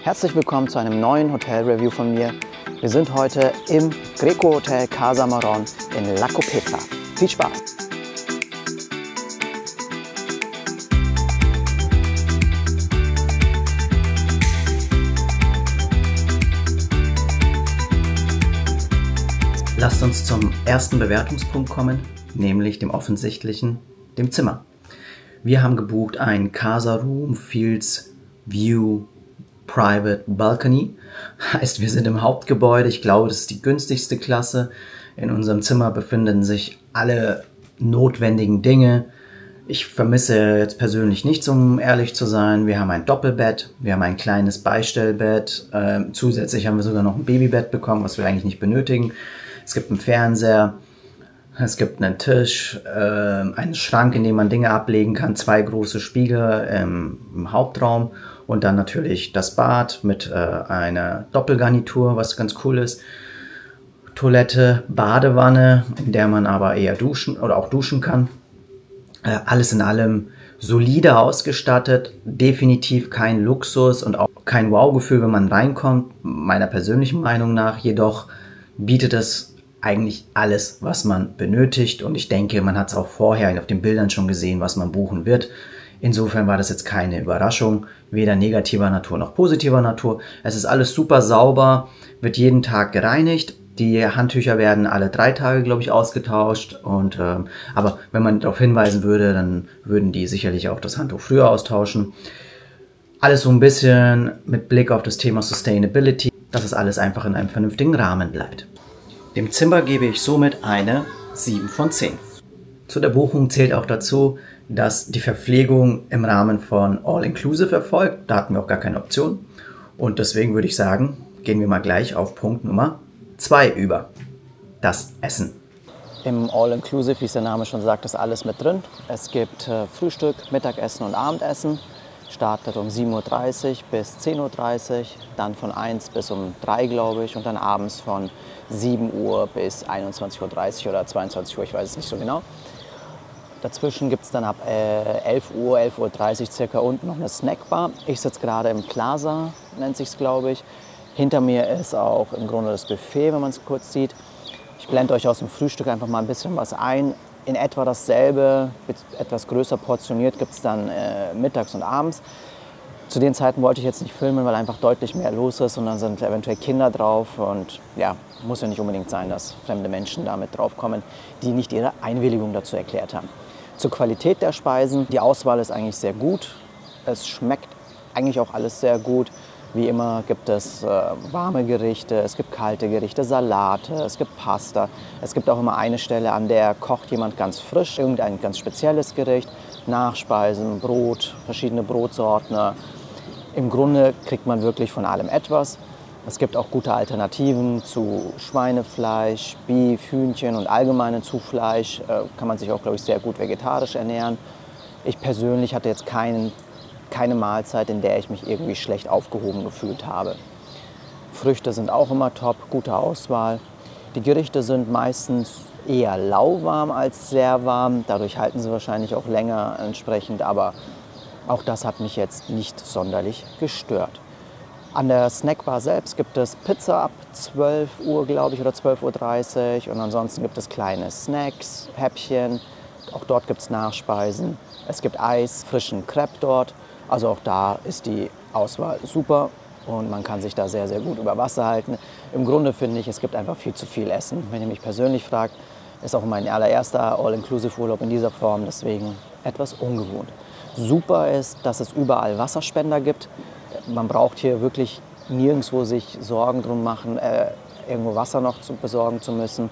Herzlich willkommen zu einem neuen Hotel-Review von mir. Wir sind heute im Greco Hotel Casa Moron in La Copeta. Viel Spaß! Lasst uns zum ersten Bewertungspunkt kommen, nämlich dem offensichtlichen, dem Zimmer. Wir haben gebucht ein Casa Room Fields View Private Balcony. Heißt, wir sind im Hauptgebäude. Ich glaube, das ist die günstigste Klasse. In unserem Zimmer befinden sich alle notwendigen Dinge. Ich vermisse jetzt persönlich nichts, um ehrlich zu sein. Wir haben ein Doppelbett, wir haben ein kleines Beistellbett. Zusätzlich haben wir sogar noch ein Babybett bekommen, was wir eigentlich nicht benötigen. Es gibt einen Fernseher, es gibt einen Tisch, einen Schrank, in dem man Dinge ablegen kann, 2 große Spiegel im Hauptraum und dann natürlich das Bad mit einer Doppelgarnitur, was ganz cool ist. Toilette, Badewanne, in der man aber eher duschen oder auch duschen kann. Alles in allem solide ausgestattet, definitiv kein Luxus und auch kein Wow-Gefühl, wenn man reinkommt, meiner persönlichen Meinung nach. Jedoch bietet es eigentlich alles, was man benötigt, und ich denke, man hat es auch vorher auf den Bildern schon gesehen, was man buchen wird. Insofern war das jetzt keine Überraschung, weder negativer Natur noch positiver Natur. Es ist alles super sauber, wird jeden Tag gereinigt. Die Handtücher werden alle 3 Tage, glaube ich, ausgetauscht. Aber wenn man darauf hinweisen würde, dann würden die sicherlich auch das Handtuch früher austauschen. Alles so ein bisschen mit Blick auf das Thema Sustainability, dass es alles einfach in einem vernünftigen Rahmen bleibt. Dem Zimmer gebe ich somit eine 7 von 10. Zu der Buchung zählt auch dazu, dass die Verpflegung im Rahmen von All-Inclusive erfolgt. Da hatten wir auch gar keine Option. Und deswegen würde ich sagen, gehen wir mal gleich auf Punkt Nummer 2 über. Das Essen. Im All-Inclusive, wie es der Name schon sagt, ist alles mit drin. Es gibt Frühstück, Mittagessen und Abendessen. Startet um 7:30 Uhr bis 10:30 Uhr, dann von 1 bis um 3, glaube ich, und dann abends von 7 Uhr bis 21:30 Uhr oder 22 Uhr, ich weiß es nicht so genau. Dazwischen gibt es dann ab 11 Uhr, 11:30 Uhr circa unten noch eine Snackbar. Ich sitze gerade im Plaza, nennt sich es, glaube ich. Hinter mir ist auch im Grunde das Buffet, wenn man es kurz sieht. Ich blende euch aus dem Frühstück einfach mal ein bisschen was ein. In etwa dasselbe, etwas größer portioniert, gibt es dann mittags und abends. Zu den Zeiten wollte ich jetzt nicht filmen, weil einfach deutlich mehr los ist und dann sind eventuell Kinder drauf. Und ja, muss ja nicht unbedingt sein, dass fremde Menschen damit draufkommen, die nicht ihre Einwilligung dazu erklärt haben. Zur Qualität der Speisen, die Auswahl ist eigentlich sehr gut. Es schmeckt eigentlich auch alles sehr gut. Wie immer gibt es warme Gerichte, es gibt kalte Gerichte, Salate, es gibt Pasta. Es gibt auch immer eine Stelle, an der kocht jemand ganz frisch, irgendein ganz spezielles Gericht, Nachspeisen, Brot, verschiedene Brotsorten. Im Grunde kriegt man wirklich von allem etwas. Es gibt auch gute Alternativen zu Schweinefleisch, Beef, Hühnchen und allgemein zu Fleisch. Kann man sich auch, glaube ich, sehr gut vegetarisch ernähren. Ich persönlich hatte jetzt keine Mahlzeit, in der ich mich irgendwie schlecht aufgehoben gefühlt habe. Früchte sind auch immer top, gute Auswahl. Die Gerichte sind meistens eher lauwarm als sehr warm. Dadurch halten sie wahrscheinlich auch länger entsprechend, aber auch das hat mich jetzt nicht sonderlich gestört. An der Snackbar selbst gibt es Pizza ab 12 Uhr, glaube ich, oder 12:30 Uhr. Und ansonsten gibt es kleine Snacks, Häppchen. Auch dort gibt es Nachspeisen. Es gibt Eis, frischen Crepe dort. Also auch da ist die Auswahl super und man kann sich da sehr, sehr gut über Wasser halten. Im Grunde finde ich, es gibt einfach viel zu viel Essen. Wenn ihr mich persönlich fragt, ist auch mein allererster All-Inclusive-Urlaub in dieser Form, deswegen etwas ungewohnt. Super ist, dass es überall Wasserspender gibt. Man braucht hier wirklich nirgendwo sich Sorgen drum machen, irgendwo Wasser noch besorgen zu müssen.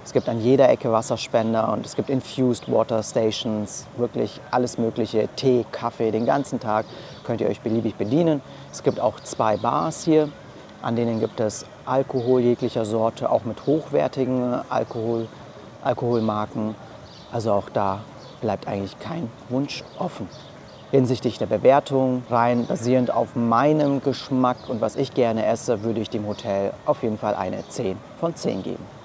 Es gibt an jeder Ecke Wasserspender und es gibt Infused Water Stations, wirklich alles Mögliche, Tee, Kaffee, den ganzen Tag könnt ihr euch beliebig bedienen. Es gibt auch 2 Bars hier, an denen gibt es Alkohol jeglicher Sorte, auch mit hochwertigen Alkoholmarken. Also auch da bleibt eigentlich kein Wunsch offen. Hinsichtlich der Bewertung, rein basierend auf meinem Geschmack und was ich gerne esse, würde ich dem Hotel auf jeden Fall eine 10 von 10 geben.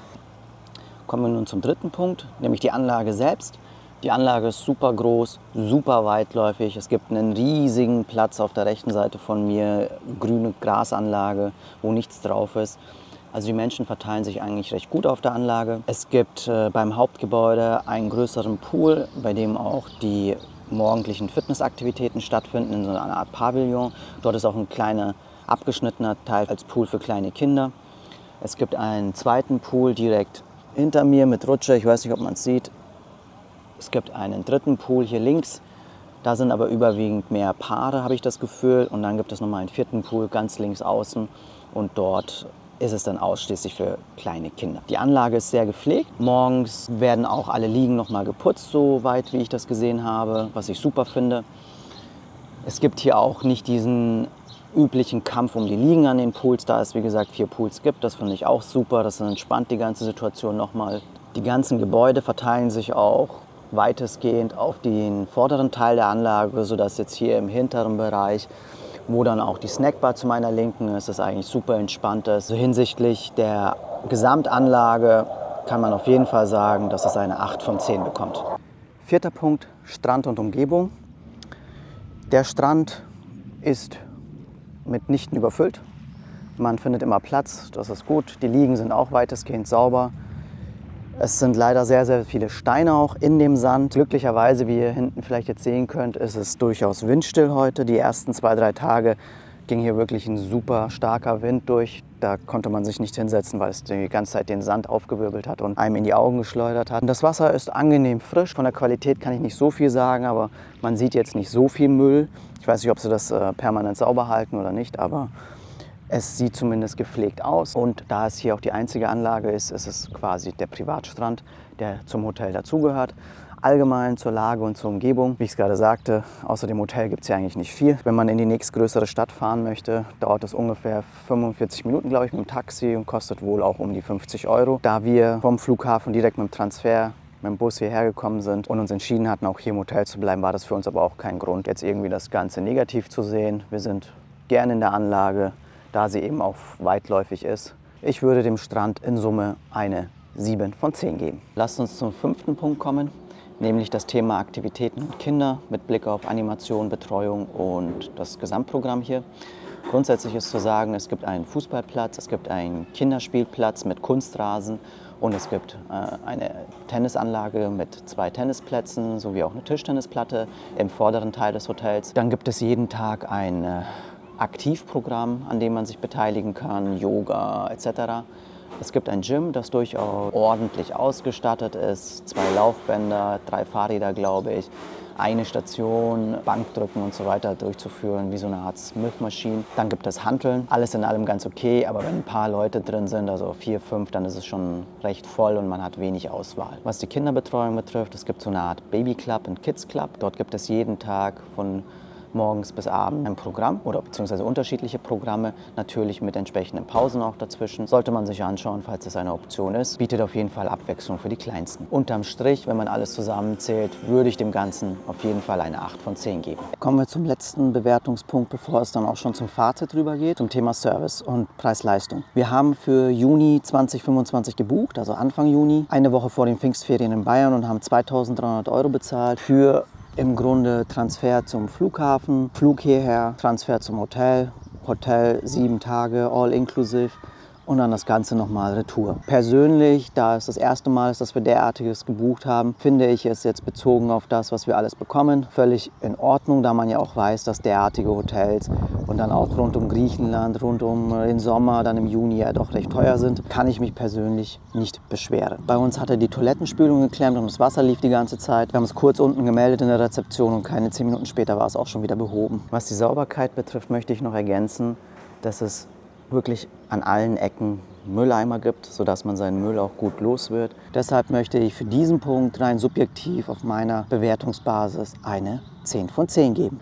Kommen wir nun zum dritten Punkt, nämlich die Anlage selbst. Die Anlage ist super groß, super weitläufig. Es gibt einen riesigen Platz auf der rechten Seite von mir, grüne Grasanlage, wo nichts drauf ist. Also die Menschen verteilen sich eigentlich recht gut auf der Anlage. Es gibt beim Hauptgebäude einen größeren Pool, bei dem auch die morgendlichen Fitnessaktivitäten stattfinden, in so einer Art Pavillon. Dort ist auch ein kleiner abgeschnittener Teil als Pool für kleine Kinder. Es gibt einen zweiten Pool direkt hinter mir mit Rutsche, ich weiß nicht, ob man es sieht. Es gibt einen dritten Pool hier links, da sind aber überwiegend mehr Paare, habe ich das Gefühl. Und dann gibt es nochmal einen vierten Pool ganz links außen und dort ist es dann ausschließlich für kleine Kinder. Die Anlage ist sehr gepflegt. Morgens werden auch alle Liegen nochmal geputzt, so weit wie ich das gesehen habe, was ich super finde. Es gibt hier auch nicht diesen üblichen Kampf um die Liegen an den Pools, da es wie gesagt 4 Pools gibt. Das finde ich auch super, das entspannt die ganze Situation nochmal. Die ganzen Gebäude verteilen sich auch weitestgehend auf den vorderen Teil der Anlage, sodass jetzt hier im hinteren Bereich, wo dann auch die Snackbar zu meiner Linken ist, das eigentlich super entspannt ist. Also hinsichtlich der Gesamtanlage kann man auf jeden Fall sagen, dass es eine 8 von 10 bekommt. 4. Punkt, Strand und Umgebung. Der Strand ist mitnichten überfüllt. Man findet immer Platz, das ist gut. Die Liegen sind auch weitestgehend sauber. Es sind leider sehr, sehr viele Steine auch in dem Sand. Glücklicherweise, wie ihr hinten vielleicht jetzt sehen könnt, ist es durchaus windstill heute. Die ersten 2, 3 Tage ging hier wirklich ein super starker Wind durch. Da konnte man sich nicht hinsetzen, weil es die ganze Zeit den Sand aufgewirbelt hat und einem in die Augen geschleudert hat. Und das Wasser ist angenehm frisch. Von der Qualität kann ich nicht so viel sagen, aber man sieht jetzt nicht so viel Müll. Ich weiß nicht, ob sie das permanent sauber halten oder nicht, aber es sieht zumindest gepflegt aus. Und da es hier auch die einzige Anlage ist, ist es quasi der Privatstrand, der zum Hotel dazugehört. Allgemein zur Lage und zur Umgebung, wie ich es gerade sagte, außer dem Hotel gibt es hier eigentlich nicht viel. Wenn man in die nächstgrößere Stadt fahren möchte, dauert es ungefähr 45 Minuten, glaube ich, mit dem Taxi und kostet wohl auch um die 50 Euro. Da wir vom Flughafen direkt mit dem Transfer mit dem Bus hierher gekommen sind und uns entschieden hatten, auch hier im Hotel zu bleiben, war das für uns aber auch kein Grund, jetzt irgendwie das Ganze negativ zu sehen. Wir sind gerne in der Anlage, da sie eben auch weitläufig ist. Ich würde dem Strand in Summe eine 7 von 10 geben. Lasst uns zum 5. Punkt kommen, nämlich das Thema Aktivitäten und Kinder mit Blick auf Animation, Betreuung und das Gesamtprogramm hier. Grundsätzlich ist zu sagen, es gibt einen Fußballplatz, es gibt einen Kinderspielplatz mit Kunstrasen und es gibt eine Tennisanlage mit 2 Tennisplätzen sowie auch eine Tischtennisplatte im vorderen Teil des Hotels. Dann gibt es jeden Tag ein Aktivprogramm, an dem man sich beteiligen kann, Yoga etc. Es gibt ein Gym, das durchaus ordentlich ausgestattet ist, 2 Laufbänder, 3 Fahrräder, glaube ich, eine Station, Bankdrücken und so weiter durchzuführen, wie so eine Art Smith-Maschine. Dann gibt es Hanteln, alles in allem ganz okay, aber wenn ein paar Leute drin sind, also 4, 5, dann ist es schon recht voll und man hat wenig Auswahl. Was die Kinderbetreuung betrifft, es gibt so eine Art Baby Club und Kids Club. Dort gibt es jeden Tag von morgens bis abends ein Programm oder beziehungsweise unterschiedliche Programme, natürlich mit entsprechenden Pausen auch dazwischen. Sollte man sich anschauen, falls es eine Option ist. Bietet auf jeden Fall Abwechslung für die Kleinsten. Unterm Strich, wenn man alles zusammenzählt, würde ich dem Ganzen auf jeden Fall eine 8 von 10 geben. Kommen wir zum letzten Bewertungspunkt, bevor es dann auch schon zum Fazit rübergeht, zum Thema Service und Preis-Leistung. Wir haben für Juni 2025 gebucht, also Anfang Juni, eine Woche vor den Pfingstferien in Bayern und haben 2.300 € bezahlt für im Grunde Transfer zum Flughafen, Flug hierher, Transfer zum Hotel, Hotel 7 Tage, all inclusive und dann das Ganze nochmal retour. Persönlich, da es das erste Mal ist, dass wir derartiges gebucht haben, finde ich es jetzt bezogen auf das, was wir alles bekommen, völlig in Ordnung, da man ja auch weiß, dass derartige Hotels und dann auch rund um Griechenland, rund um den Sommer, dann im Juni ja doch recht teuer sind, kann ich mich persönlich nicht beschweren. Bei uns hatte die Toilettenspülung geklemmt und das Wasser lief die ganze Zeit. Wir haben es kurz unten gemeldet in der Rezeption und keine 10 Minuten später war es auch schon wieder behoben. Was die Sauberkeit betrifft, möchte ich noch ergänzen, dass es wirklich an allen Ecken Mülleimer gibt, sodass man seinen Müll auch gut los wird. Deshalb möchte ich für diesen Punkt rein subjektiv auf meiner Bewertungsbasis eine 10 von 10 geben.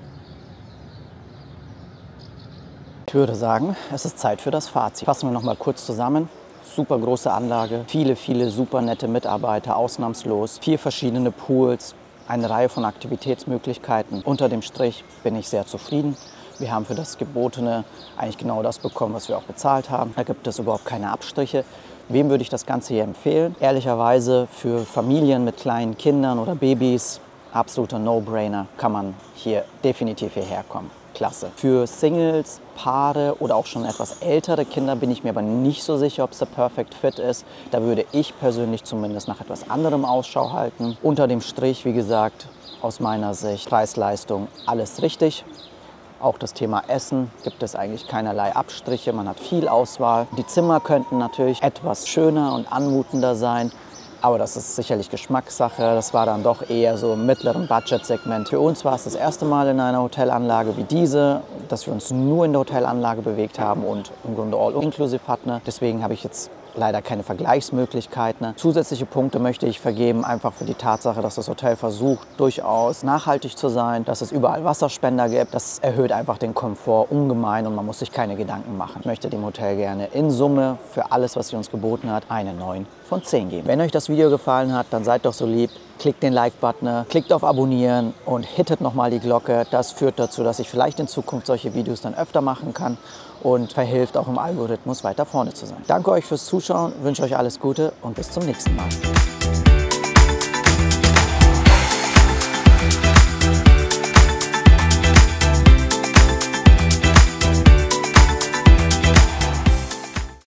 Ich würde sagen, es ist Zeit für das Fazit. Fassen wir noch mal kurz zusammen. Super große Anlage, viele super nette Mitarbeiter, ausnahmslos, 4 verschiedene Pools, eine Reihe von Aktivitätsmöglichkeiten. Unter dem Strich bin ich sehr zufrieden. Wir haben für das Gebotene eigentlich genau das bekommen, was wir auch bezahlt haben. Da gibt es überhaupt keine Abstriche. Wem würde ich das Ganze hier empfehlen? Ehrlicherweise für Familien mit kleinen Kindern oder Babys, absoluter No-Brainer, kann man hier definitiv hierher kommen. Klasse. Für Singles, Paare oder auch schon etwas ältere Kinder bin ich mir aber nicht so sicher, ob es der Perfect Fit ist. Da würde ich persönlich zumindest nach etwas anderem Ausschau halten. Unter dem Strich, wie gesagt, aus meiner Sicht, Preis-Leistung, alles richtig. Auch das Thema Essen gibt es eigentlich keinerlei Abstriche, man hat viel Auswahl. Die Zimmer könnten natürlich etwas schöner und anmutender sein, aber das ist sicherlich Geschmackssache. Das war dann doch eher so im mittleren Budget-Segment. Für uns war es das erste Mal in einer Hotelanlage wie diese, dass wir uns nur in der Hotelanlage bewegt haben und im Grunde all-inclusive hatten. Deswegen habe ich jetzt leider keine Vergleichsmöglichkeiten. Zusätzliche Punkte möchte ich vergeben, einfach für die Tatsache, dass das Hotel versucht, durchaus nachhaltig zu sein, dass es überall Wasserspender gibt. Das erhöht einfach den Komfort ungemein und man muss sich keine Gedanken machen. Ich möchte dem Hotel gerne in Summe für alles, was sie uns geboten hat, eine 9 von 10 geben. Wenn euch das Video gefallen hat, dann seid doch so lieb, klickt den Like-Button, klickt auf Abonnieren und hittet nochmal die Glocke. Das führt dazu, dass ich vielleicht in Zukunft solche Videos dann öfter machen kann und verhilft auch im Algorithmus weiter vorne zu sein. Danke euch fürs Zuschauen, wünsche euch alles Gute und bis zum nächsten Mal.